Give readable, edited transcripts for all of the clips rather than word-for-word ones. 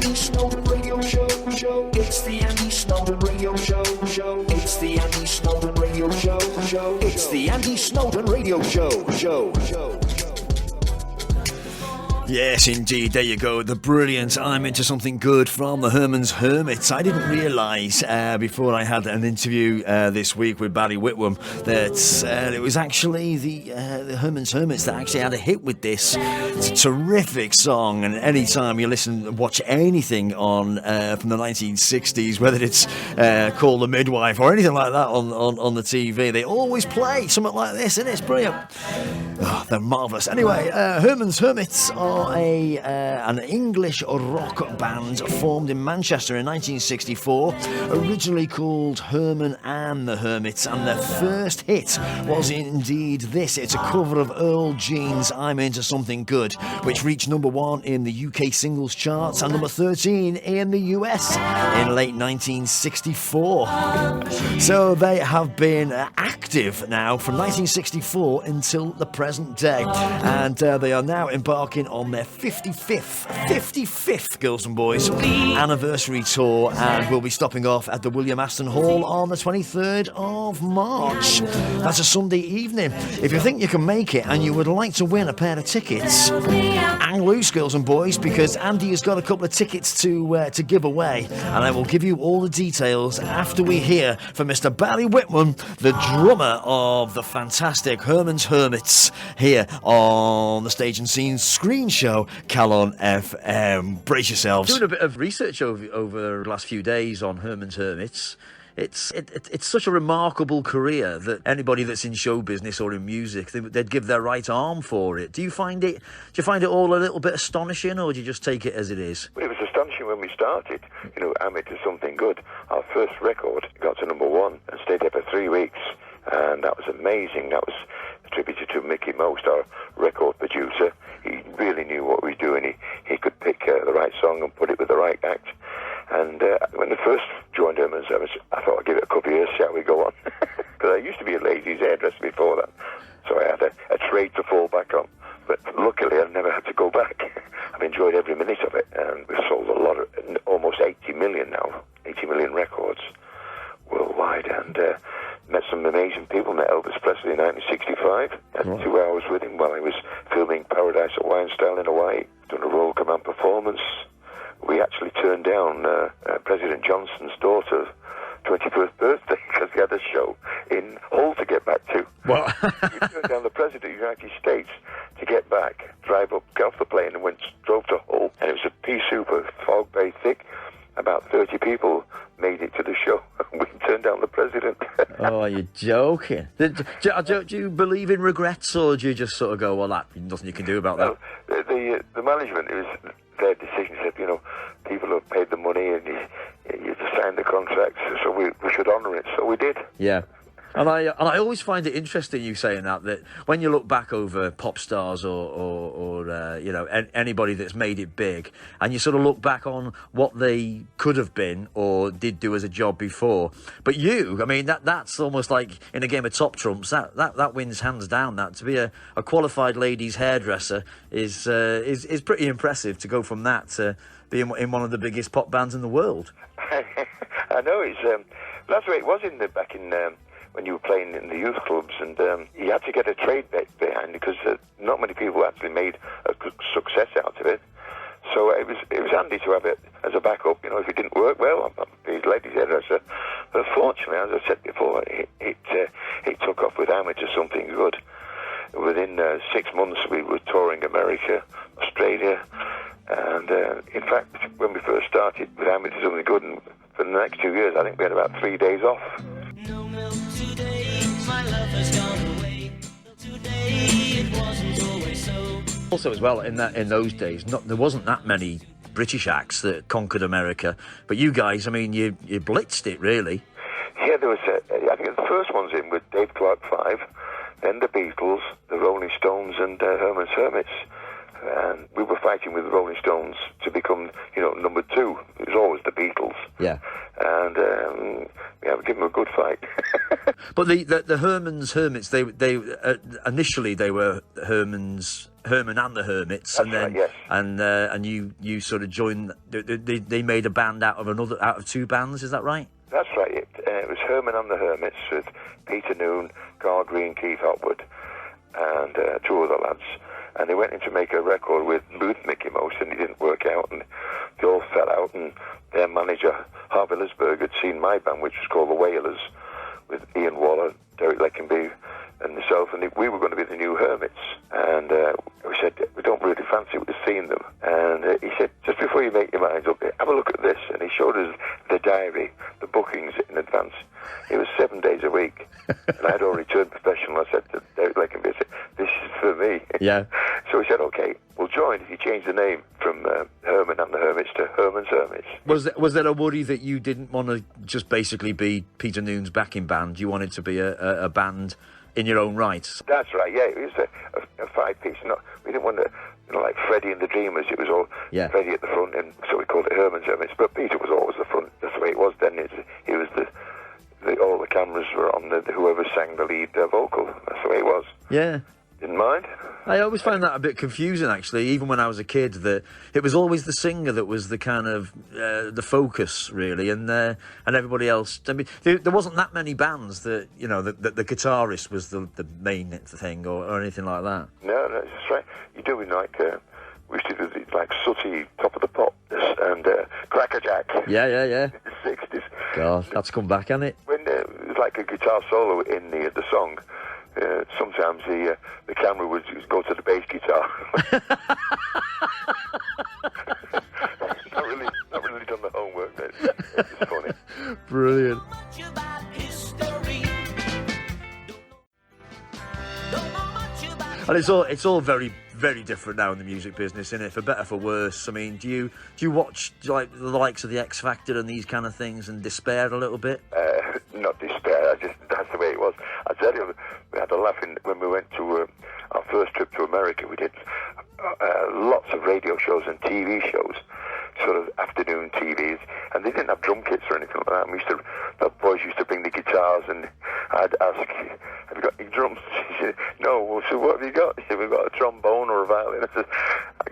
Andy Snowden Radio Show. It's the Andy Snowden Radio Show. It's the Andy Snowden Radio Show. It's the Andy Snowden Radio Show. Yes, indeed, there you go. The brilliant I'm Into Something Good from the Hermits. I didn't realise before I had an interview this week with Barry Whitwam that it was actually the Hermits that actually had a hit with this. It's a terrific song, and anytime you listen, watch anything on from the 1960s, whether it's Call the Midwife or anything like that on the TV, they always play something like this, and it's brilliant. Oh, they're marvellous. Anyway, Hermits are an English rock band formed in Manchester in 1964, originally called Herman and the Hermits, and their first hit was indeed this. It's a cover of Earl Jean's I'm Into Something Good, which reached number 1 in the UK singles charts and number 13 in the US in late 1964. So they have been active now from 1964 until the present day, and they are now embarking on their 55th girls and boys anniversary tour, and will be stopping off at the Aston Hall on the 23rd of March. That's a Sunday evening. If you think you can make it and you would like to win a pair of tickets, hang loose, girls and boys, because Andy has got a couple of tickets to give away, and I will give you all the details after we hear from Mr. Barry Whitman, the drummer of the fantastic Hermits, here on the Stage and Scene Screen Show, Calon FM. Brace yourselves. Doing a bit of research over the last few days on Hermits. It's such a remarkable career that anybody that's in show business or in music, they'd give their right arm for it. Do you find it all a little bit astonishing, or do you just take it as it is? Well, it was astonishing when we started. I'm Into Something Good. Our first record got to number 1 and stayed there for 3 weeks, and that was amazing. That was attributed to Mickey Most, our record producer. He really knew what he was doing. He could pick the right song and put it with the right act. And when I first joined Hermits, I thought I'd give it a couple of years, see how we go on. Because I used to be a ladies' hairdresser before that, so I had a trade to fall back on. But luckily, I've never had to go back. I've enjoyed every minute of it, and we've sold almost 80 million now, 80 million records worldwide, and met some amazing people. Met Elvis Presley in 1965. Had 2 hours with him while he was filming Paradise at Wine Style in Hawaii. Done a Royal Command performance. We actually turned down President Johnson's daughter's 21st birthday because we had a show in Hull to get back to. What? We turned down the President of the United States to get back, drive up, get off the plane and drove to Hull. And it was a pea soup, fog bay thick. About 30 people made it to the show. We turned down the President. Oh, you're joking. Do you believe in regrets, or do you just sort of go, well, that's nothing you can do about that? Well, the management, it was their decision. Said, people have paid the money and you just signed the contract, so we should honour it. So we did. Yeah. And I always find it interesting you saying that when you look back over pop stars or anybody that's made it big, and you sort of look back on what they could have been or did do as a job before. But that's almost like in a game of top trumps. That wins hands down. That to be a qualified ladies' hairdresser is pretty impressive. To go from that to being in one of the biggest pop bands in the world. I know it's that's the way it was back in. When you were playing in the youth clubs, and you had to get a trade behind because not many people actually made a good success out of it. So it was handy to have it as a backup. If it didn't work well, these ladies' hairdresser. But fortunately, as I said before, it took off with I'm Into Something Good. Within 6 months, we were touring America, Australia, and in fact, when we first started with I'm Into Something Good, and for the next 2 years, I think we had about 3 days off. No milk today, my love has gone away. Today it wasn't always so. Also, as well, in those days, there wasn't that many British acts that conquered America. But you guys, you blitzed it, really. Yeah, there was. I think the first ones in were Dave Clark 5, then the Beatles, the Rolling Stones, and Hermits. And we were fighting with the Rolling Stones to become, number 2. It was always the Beatles. Yeah. And we gave them a good fight. But the Hermits, they initially they were Hermans Herman and the Hermits, That's and then right, yes. and you sort of joined. They made a band out of two bands. Is that right? That's right. It was Herman and the Hermits with Peter Noone, Carl Green, Keith Hotwood, and two other lads. And they went in to make a record with Mickey Mouse, and it didn't work out, and they all fell out. And their manager, Harvey Lisberg, had seen my band, which was called the Wailers, with Ian Waller, Derek Leckenby, and myself, and we were going to be the new Hermits. And we said, we don't really fancy seeing them. And he said, just before you make your minds up, have a look at this. And he showed us the diary, the bookings in advance. It was 7 days a week. And I'd already turned professional. I said to Derek Leckenby, I said, this is for me. Yeah. So he said, okay, we'll join if you change the name from Herman and the Hermits to Herman's Hermits. Was there a worry that you didn't want to just basically be Peter Noone's backing band? You wanted to be a band in your own right? That's right, yeah. It was a five-piece. We didn't want to, like Freddie and the Dreamers. It was all Freddie at the front, and so we called it Herman's Hermits. But Peter was always the front. That's the way it was then. It was all the cameras were on whoever sang the lead vocal. That's the way it was. Yeah. Didn't mind. I always found that a bit confusing, actually. Even when I was a kid, that it was always the singer that was the kind of the focus, really, and everybody else. I mean, there wasn't that many bands that that the guitarist was the main thing or anything like that. No, that's right. You're doing like we used to do like Sooty, Top of the Pops, and Crackerjack. Yeah. In the 60s. God, that's come back, hasn't it? When it was like a guitar solo in the song. Sometimes the camera would just go to the bass guitar. not really done the homework. It's just funny. Brilliant. And it's all very, very different now in the music business, isn't it? For better, for worse. I mean, do you watch like the likes of the X Factor and these kind of things and despair a little bit? Not despair. That's the way it was. I tell you, we had a laugh when we went to our first trip to America. We did lots of radio shows and TV shows, sort of afternoon TVs, and they didn't have drum kits or anything like that. And the boys used to bring the guitars, and I'd ask, have you got any drums? He said, no. Well, so what have you got? He said, we've got a trombone or a violin. I said,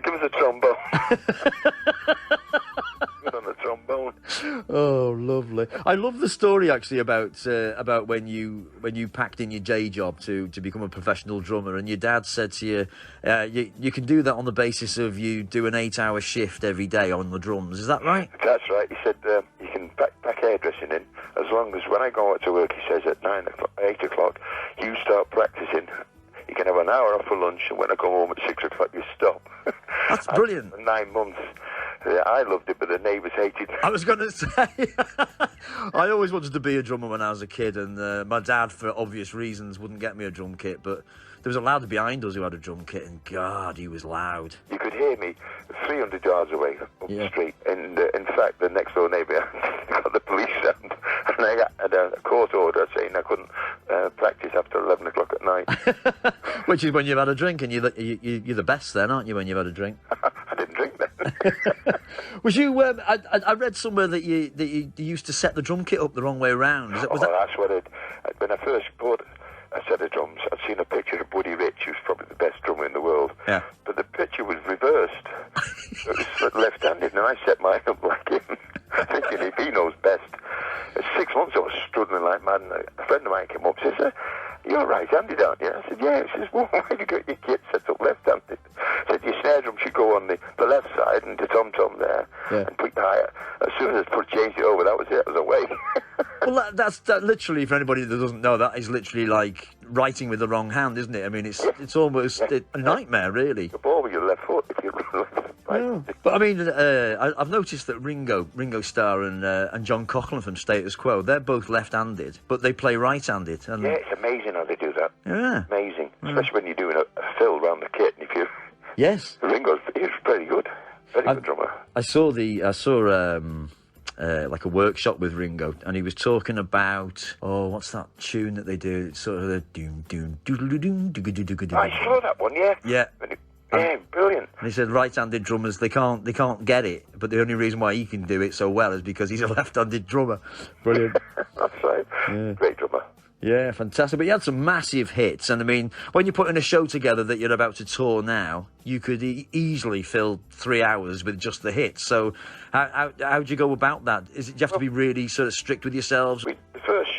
give us a trombone. Good on the trombone. Oh, lovely. I love the story, actually, about when you packed in your day job to become a professional drummer, and your dad said to you, you can do that on the basis of you do an 8-hour shift every day on the drums. Is that right? That's right. He said, you can pack hairdressing in, as long as when I go out to work, he says at 8 o'clock, you start practicing. You can have an hour off for lunch, and when I go home at 6 o'clock, you stop. That's brilliant. For 9 months. I loved it, but the neighbours hated it. I was going to say, I always wanted to be a drummer when I was a kid, and my dad, for obvious reasons, wouldn't get me a drum kit, but there was a lad behind us who had a drum kit, and God, he was loud. You could hear me 300 yards away up the street, and in fact, the next door neighbour got the police sound, and I had a court order saying I couldn't practice after 11 o'clock at night. Which is when you've had a drink, and you're the best then, aren't you, when you've had a drink? I didn't drink then. Was you? I read somewhere that you used to set the drum kit up the wrong way around. That's what when I first bought a set of drums, I'd seen a picture of Buddy Rich, who's probably the best drummer in the world. Yeah. But the picture was reversed. It was left-handed, and I set mine up like him, thinking if he knows best. At 6 months, I was struggling like mad, and a friend of mine came up and said, you're right-handed, aren't you? I said, yeah. He says, well, why have you got your kit set up left-handed? I said, your snare drum should go on the left side and the tom-tom there, and put the higher. As soon as I changed it over, that was it. I was away. Well, that's literally, for anybody that doesn't know, that is literally like writing with the wrong hand, isn't it? I mean, it's almost a nightmare, really. The ball with your left foot, if you're left. Yeah. But I mean, I've noticed that Ringo Starr and John Coughlin from Status Quo, they're both left-handed, but they play right-handed. And... yeah, it's amazing how they do that. Yeah. Amazing. Especially when you're doing a fill around the kit. And if you... Yes. Ringo's pretty good. Very good drummer. I saw like a workshop with Ringo, and he was talking about what's that tune that they do? It's sort of the doom doom doodle doom doodle doodle. I saw that one, yeah. Yeah. Yeah, brilliant. And he said right-handed drummers they can't get it, but the only reason why he can do it so well is because he's a left-handed drummer. Brilliant. That's right. Yeah. Great drummer. Yeah, fantastic. But you had some massive hits, and I mean, when you're putting a show together that you're about to tour now, you could easily fill 3 hours with just the hits. So, how do you go about that? Do you have to be really sort of strict with yourselves? The first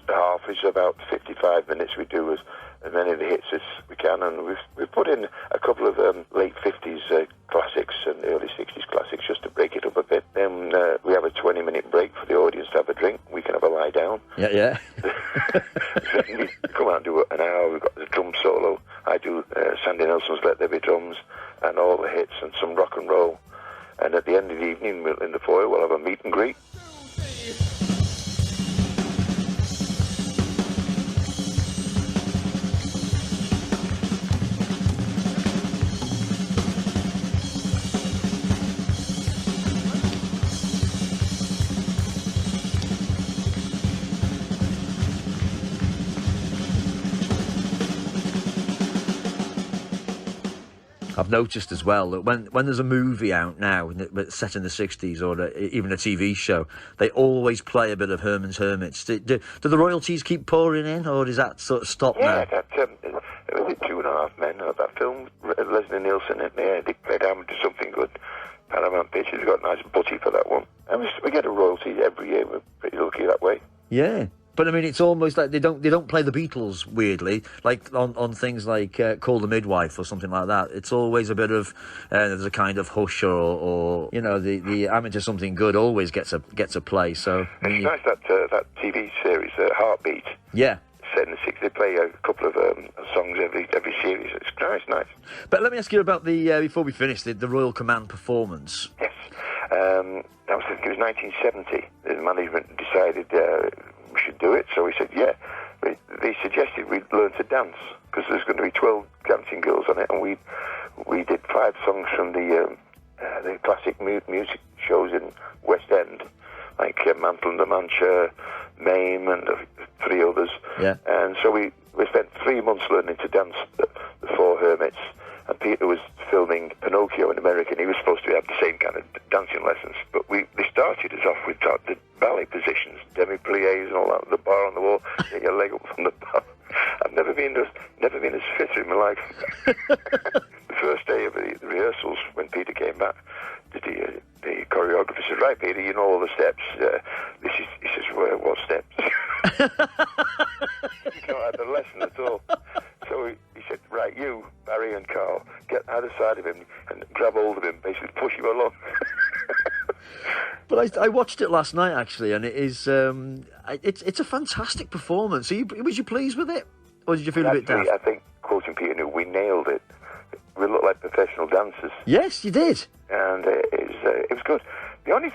half is about 55 minutes. We do as many of the hits as we can, and we've put in a couple of late 50s classics and early 60s classics just to break it up a bit. Then we have a 20-minute break for the audience to have a drink. We can have a lie down. Yeah. Then we come out and do an hour. We've got the drum solo. I do Sandy Nelson's Let There Be Drums and all the hits and some rock and roll. And at the end of the evening, in the foyer, we'll have a meet and greet. I've noticed as well that when there's a movie out now set in the 60s or even a TV show, they always play a bit of Herman's Hermits. Do the royalties keep pouring in, or does that sort of stop now? Yeah, it was 2.5 Men, that film, Leslie Nielsen, they played Hammer to Something Good. Paramount Pictures got a nice butty for that one. And we get a royalty every year. We're pretty lucky that way. Yeah. But I mean, it's almost like they don't play the Beatles weirdly, like on things like Call the Midwife or something like that. It's always a bit of there's a kind of hush or you know the Amateur Something Good always gets a play. So it's nice that TV series, Heartbeat. Yeah. Set in the 60s, they play a couple of songs every series. It's nice. But let me ask you about the before we finish the Royal Command performance. Yes, I think it was 1970. The management decided. We should do it, so we said yeah. They suggested we learn to dance because there's going to be 12 dancing girls on it, and we did 5 songs from the classic music shows in West End, like Mantle and the Mancha, Mame, and 3 others. Yeah. And so we spent 3 months learning to dance the 4 Hermits. And Peter was filming Pinocchio in America, and he was supposed to have the same kind of dancing lessons. But they started us off with the ballet positions, demi-pliés and all that, the bar on the wall, get your leg up from the bar. I've never been as fit in my life. The first day of the rehearsals, when Peter came back, the choreographer said, "Right, Peter, you know all the steps. He says, what steps?" He don't have the lesson at all. So he said, "Right, you, Barry and Carl, get either side of him and grab hold of him, basically push him along." But I watched it last night actually, and it is it's a fantastic performance. Was you pleased with it, or did you feel a bit daft? I think, quoting Peter, we nailed it. We looked like professional dancers. Yes, you did. And it was good. The only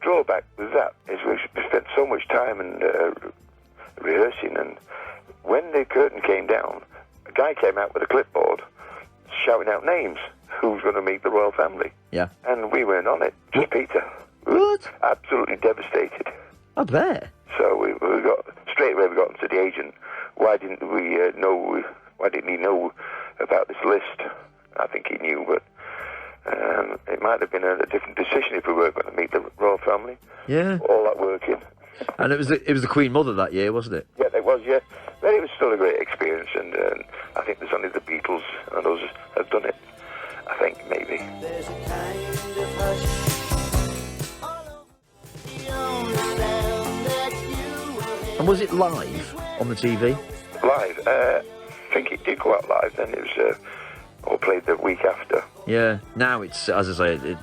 drawback with that is we spent so much time in rehearsing, and when the curtain came down, a guy came out with a clipboard shouting out names. Who's going to meet the royal family? Yeah. And we weren't on it. Just Peter. What? Absolutely devastated. I bet. So we got straight away. We got to the agent. Why didn't we know? Why didn't he know about this list? I think he knew, but it might have been a different decision if we weren't going to meet the royal family. Yeah. All that working. And it was the Queen Mother that year, wasn't it? Yeah, it was. Yeah, but it was still a great experience, and I think there's only the Beatles and others have done it. I think maybe. There's a kind of hush all over the And was it live on the TV? Live? I think it did go out live. Then it was all played the week after. Yeah. Now it's, as I say,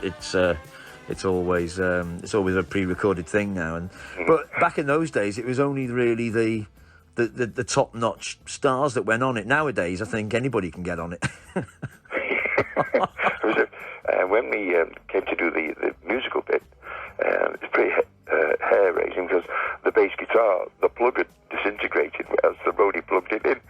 it's always a pre-recorded thing now. And but back in those days, it was only really the top-notch stars that went on it. Nowadays, I think anybody can get on it. When we came to do the musical bit, it was pretty hair-raising because the bass guitar, the plug had disintegrated as the roadie plugged it in.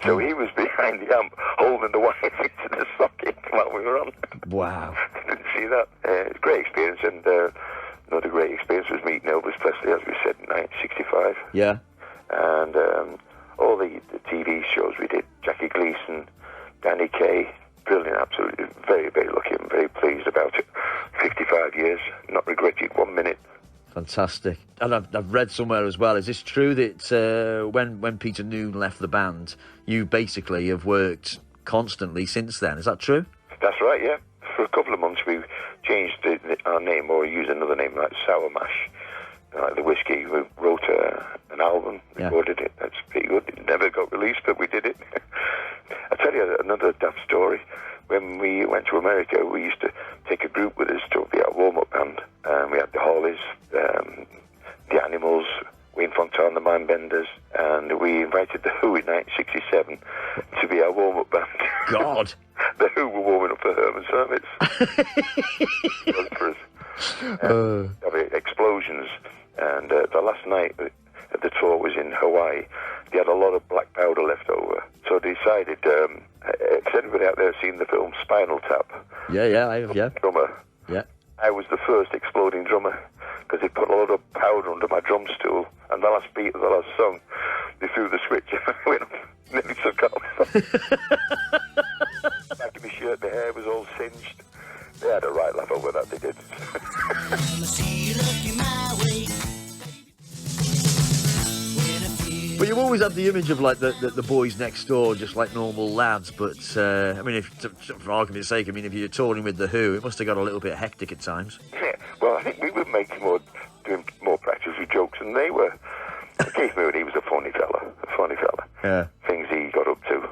So he was behind the amp holding the wire into the socket while we were on. Wow. Didn't see that. It's a great experience, and another great experience was meeting Elvis Presley, as we said, in 1965. Yeah. And all the TV shows we did, Jackie Gleason, Danny Kaye, brilliant, absolutely, very, very lucky and very pleased about it. 55 years, not regretted 1 minute. Fantastic. And I've read somewhere as well, is this true that when Peter Noone left the band, you basically have worked constantly since then? Is that true? That's right, yeah. For a couple of months we changed our name or used another name like Sour Mash, like the whiskey. We wrote an album, recorded it. That's pretty good. It never got released, but we did it. I'll tell you another daft story. When we went to America, we used to take a group with us to be our warm-up band. We had the Hollies, the Animals, Wayne Fontana, the Mindbenders, and we invited the Who in 1967 to be our warm-up band. God! The Who were warming up for Herman's Hermits. For us. Having explosions. And the last night the tour was in Hawaii. They had a lot of black powder left over. So they decided, has anybody out there seen the film Spinal Tap? Yeah, I have, yeah. Drummer. Yeah. I was the first exploding drummer because they put a lot of powder under my drum stool, and the last beat of the last song, they threw the switch and I went up, nearly took off. Back in my shirt, my hair was all singed. They had a right laugh over that, they did. But you've always had the image of like the boys next door, just like normal lads. But I mean, if for argument's sake, I mean, if you're touring with the Who, it must have got a little bit hectic at times. Yeah, well, I think we were doing more practice with jokes than they were. Keith Moon, he was a funny fella. Yeah. Things he got up to.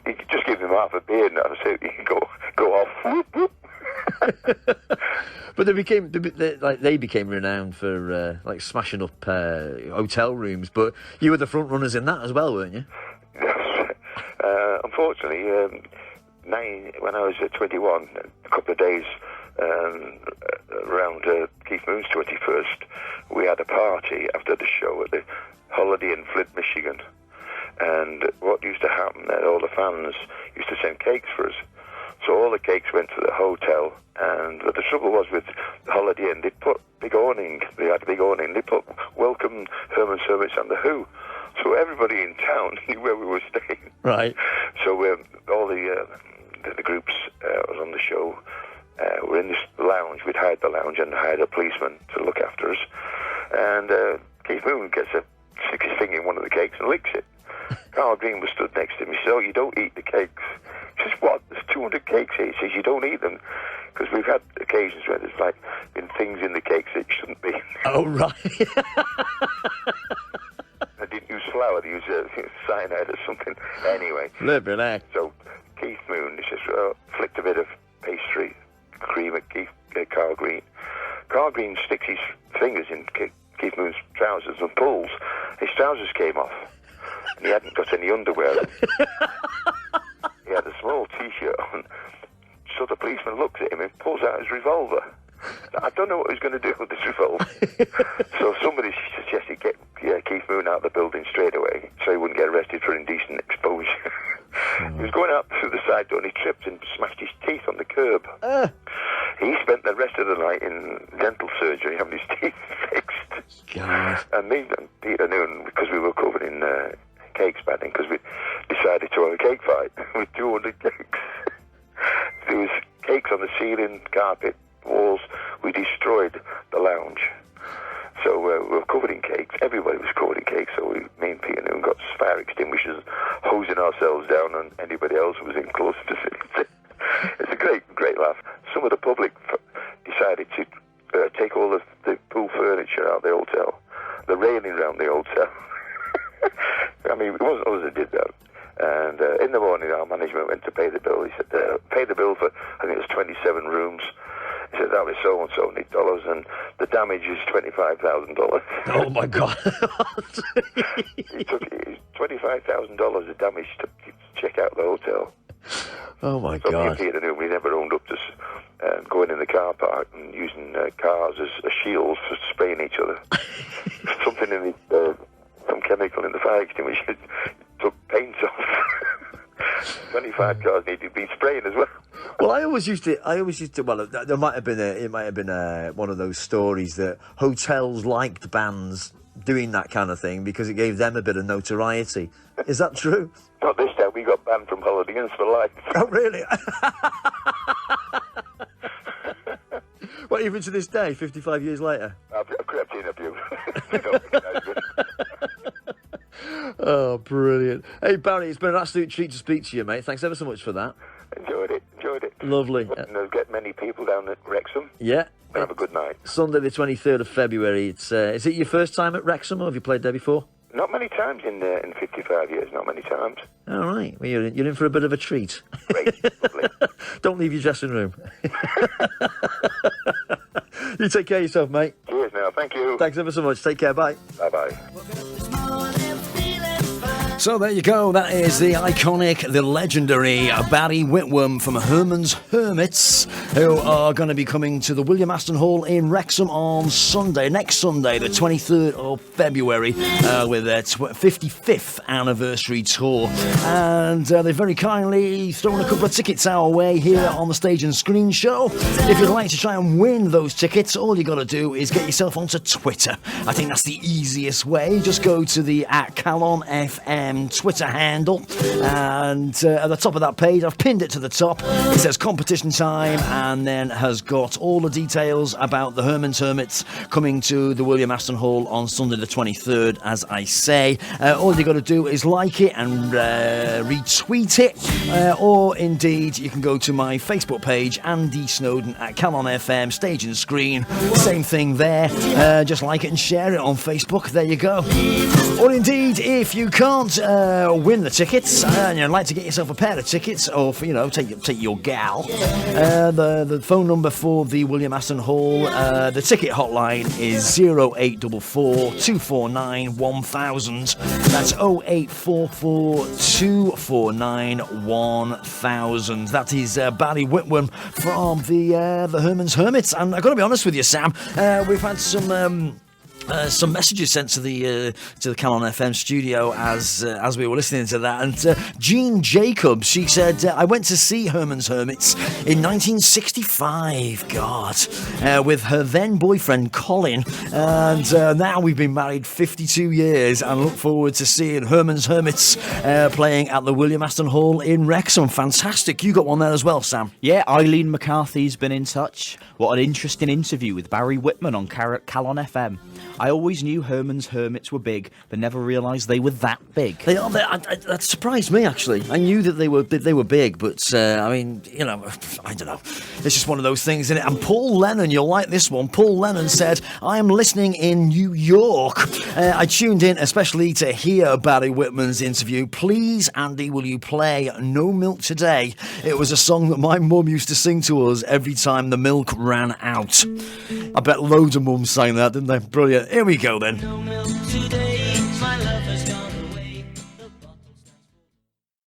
You could just give him half a beer and I'd say he can go off. Whoop, whoop. But they became renowned for like smashing up hotel rooms. But you were the front runners in that as well, weren't you? Yes. Unfortunately, when I was 21, a couple of days around Keith Moon's 21st, we had a party after the show at the Holiday in Flint, Michigan. And what used to happen there, all the fans used to send cakes for us. So all the cakes went to the hotel, and the trouble was with the Holiday Inn, they put big awning, they had a big awning, they put Welcome, Herman's Hermits and the Who. So everybody in town knew where we were staying. Right. So all the groups was on the show. We're in this lounge, we'd hired the lounge and hired a policeman to look after us. And Keith Moon gets sticks his finger in one of the cakes and licks it. Carl Green was stood next to him. He said, "Oh, you don't eat the cakes." He says, "What? There's 200 cakes here." He says, "You don't eat them." Because we've had occasions where there's like been things in the cakes that shouldn't be. Oh, right. I didn't use flour, I used cyanide or something. Anyway. Relax. So Keith Moon, he says, flicked a bit of pastry, cream at Carl Green. Carl Green sticks his fingers in Keith Moon's trousers and pulls. His trousers came off. And he hadn't got any underwear on. He had a small T-shirt on. So the policeman looks at him and pulls out his revolver. I don't know what he's going to do with this revolver. So somebody suggested get Keith Moon out of the building straight away so he wouldn't get arrested for indecent exposure. He was going out through the side door and he tripped and smashed his teeth on the curb. He spent the rest of the night in dental surgery having his teeth fixed. God. And me and Peter Noone, because we were covered in cakes back then, because we decided to have a cake fight with 200 cakes. There was cakes on the ceiling, carpet, walls. We destroyed the lounge. So we were covered in cakes. Everybody was covered in cakes. So me and Peter Noone got fire extinguishers, hosing ourselves down on anybody else who was in close to it. It's a great laugh. Some of the public decided to take all of the pool furniture out of the hotel, the railing around the hotel. I mean, it wasn't us that did that. And in the morning, our management went to pay the bill. He said, pay the bill for, I think it was 27 rooms. He said, that was so-and-so many dollars, and the damage is $25,000. Oh, my God. He took $25,000 of damage to check out the hotel. Oh, my So God. me and Peter Noone, we never owned up to going in the car park and using cars as shields for spraying each other. Something in the... some chemical in the fire extinguisher took paint off. 25 cars needed to be spraying as well. Well, I always used to. Well, there might have been one of those stories that hotels liked bands doing that kind of thing because it gave them a bit of notoriety. Is that true? Not this time. We got banned from Holiday Inns for life. Oh, really? Well, What, even to this day, 55 years later? I've crept in a few. They don't recognise me. Oh, brilliant. Hey, Barry, it's been an absolute treat to speak to you, mate. Thanks ever so much for that. Enjoyed it. Lovely. And there's get many people down at Wrexham. Yeah. Have a good night. Sunday the 23rd of February. It's is it your first time at Wrexham, or have you played there before? Not many times in 55 years, not many times. All right. Well, you're in for a bit of a treat. Great, lovely. Don't leave your dressing room. You take care of yourself, mate. Cheers now, thank you. Thanks ever so much. Take care. Bye. Bye-bye. So there you go, that is the iconic, the legendary Barry Whitwam from Herman's Hermits, who are going to be coming to the William Aston Hall in Wrexham on Sunday, next Sunday, the 23rd of February, with their 55th anniversary tour. And they've very kindly thrown a couple of tickets our way here on the Stage and Screen Show. If you'd like to try and win those tickets, all you got to do is get yourself onto Twitter. I think that's the easiest way. Just go to the @Calon FM Twitter handle, and at the top of that page, I've pinned it to the top. It says competition time, and then has got all the details about the Herman's Hermits coming to the William Aston Hall on Sunday the 23rd, as I say. All you got to do is like it and retweet it, or indeed you can go to my Facebook page, Andy Snowden at Calon FM Stage and Screen. Same thing there. Just like it and share it on Facebook. There you go. Or indeed, if you can't win the tickets and you'd like to get yourself a pair of tickets, or take your gal, the phone number for the William Aston Hall, the ticket hotline is 0844 249 1000. That's 0844 249 1000. That is Barry Whitwam from the Herman's Hermits. And I've got to be honest with you, Sam, we've had some messages sent to the Calon FM studio as we were listening to that, and Jean Jacobs, she said, I went to see Herman's Hermits in 1965, God, with her then boyfriend Colin, and now we've been married 52 years and look forward to seeing Herman's Hermits playing at the William Aston Hall in Wrexham. Fantastic. You got one there as well, Sam? Yeah, Eileen McCarthy's been in touch. What an interesting interview with Barry Whitman on Calon FM. I always knew Herman's Hermits were big, but never realised they were that big. They are. That surprised me, actually. I knew that they were big, but I mean, I don't know. It's just one of those things, isn't it? And Paul Lennon, you'll like this one. Paul Lennon said, I am listening in New York. I tuned in especially to hear Barry Whitman's interview. Please, Andy, will you play No Milk Today? It was a song that my mum used to sing to us every time the milk ran out. I bet loads of mums sang that, didn't they? Brilliant. Here we go then. No milk today.